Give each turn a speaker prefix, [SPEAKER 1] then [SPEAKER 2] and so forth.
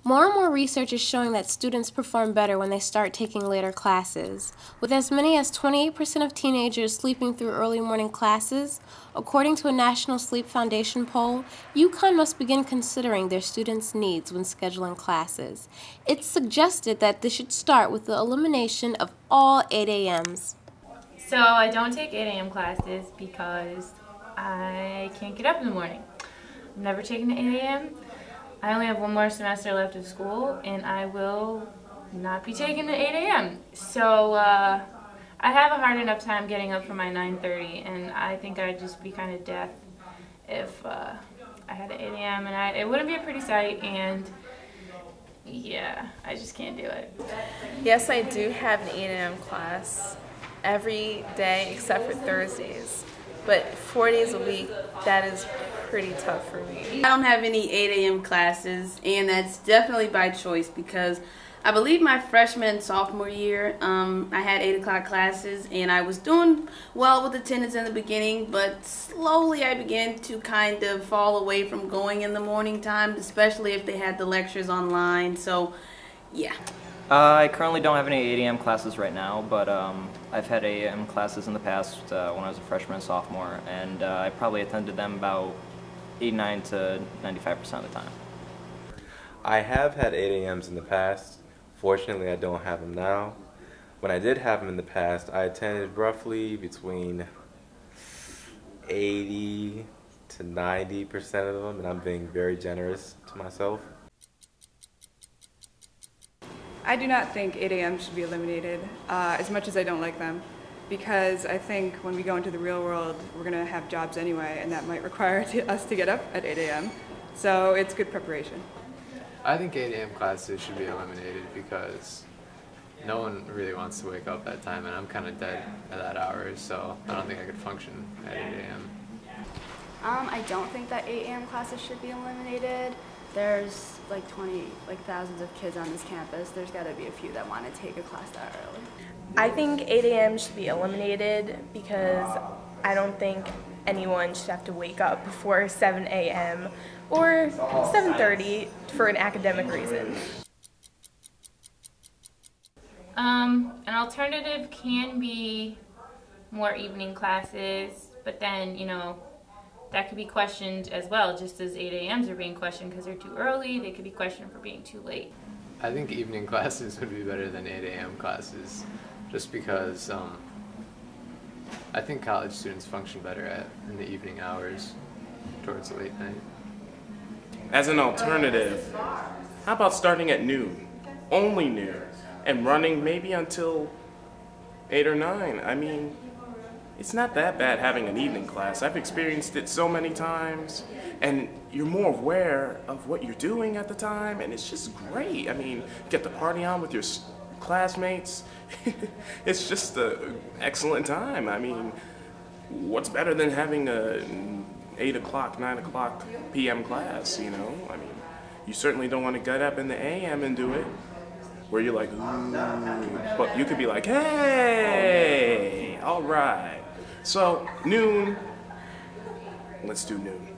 [SPEAKER 1] More and more research is showing that students perform better when they start taking later classes. With as many as 28% of teenagers sleeping through early morning classes, according to a National Sleep Foundation poll, UConn must begin considering their students' needs when scheduling classes. It's suggested that this should start with the elimination of all 8 a.m.s.
[SPEAKER 2] So I don't take 8 a.m. classes because I can't get up in the morning. I've never taken the 8 a.m. I only have one more semester left of school, and I will not be taking the 8 a.m. So I have a hard enough time getting up for my 9:30, and I think I'd just be kind of deaf if I had an 8 a.m. and it wouldn't be a pretty sight, and yeah, I just can't do it.
[SPEAKER 3] Yes, I do have an 8 a.m. class every day except for Thursdays, but 4 days a week, that is pretty tough for me.
[SPEAKER 4] I don't have any 8 a.m. classes, and that's definitely by choice because I believe my freshman and sophomore year, I had 8 o'clock classes, and I was doing well with attendance in the beginning, but slowly I began to kind of fall away from going in the morning time, especially if they had the lectures online, so yeah.
[SPEAKER 5] I currently don't have any 8 a.m. classes right now, but I've had 8 a.m. classes in the past when I was a freshman and sophomore, and I probably attended them about 89 to 95% of the time.
[SPEAKER 6] I have had 8 a.m.s in the past. Fortunately, I don't have them now. When I did have them in the past, I attended roughly between 80 to 90% of them, and I'm being very generous to myself.
[SPEAKER 7] I do not think 8 a.m. should be eliminated, as much as I don't like them, because I think when we go into the real world, we're going to have jobs anyway, and that might require us to get up at 8 a.m. So it's good preparation.
[SPEAKER 8] I think 8 a.m. classes should be eliminated because no one really wants to wake up that time, and I'm kind of dead at that hour, so I don't think I could function at 8 a.m.
[SPEAKER 9] I don't think that 8 a.m. classes should be eliminated. There's thousands of kids on this campus. There's got to be a few that want to take a class that early.
[SPEAKER 3] I think 8 a.m. should be eliminated because I don't think anyone should have to wake up before 7 a.m. or 7:30 for an academic reason.
[SPEAKER 2] An alternative can be more evening classes, but then, that could be questioned as well, just as 8 a.m.s are being questioned because they're too early. They could be questioned for being too late.
[SPEAKER 8] I think evening classes would be better than 8 a.m. classes, just because I think college students function better in the evening hours towards late night.
[SPEAKER 10] As an alternative, how about starting at noon, only noon, and running maybe until 8 or 9? I mean, it's not that bad having an evening class. I've experienced it so many times, and you're more aware of what you're doing at the time, and it's just great. I mean, get the party on with your classmates. It's just an excellent time. I mean, what's better than having a 8 o'clock, 9 o'clock p.m. class, I mean, you certainly don't want to get up in the a.m. and do it, where you're like, ooh, but you could be like, hey, all right. So, noon, let's do noon.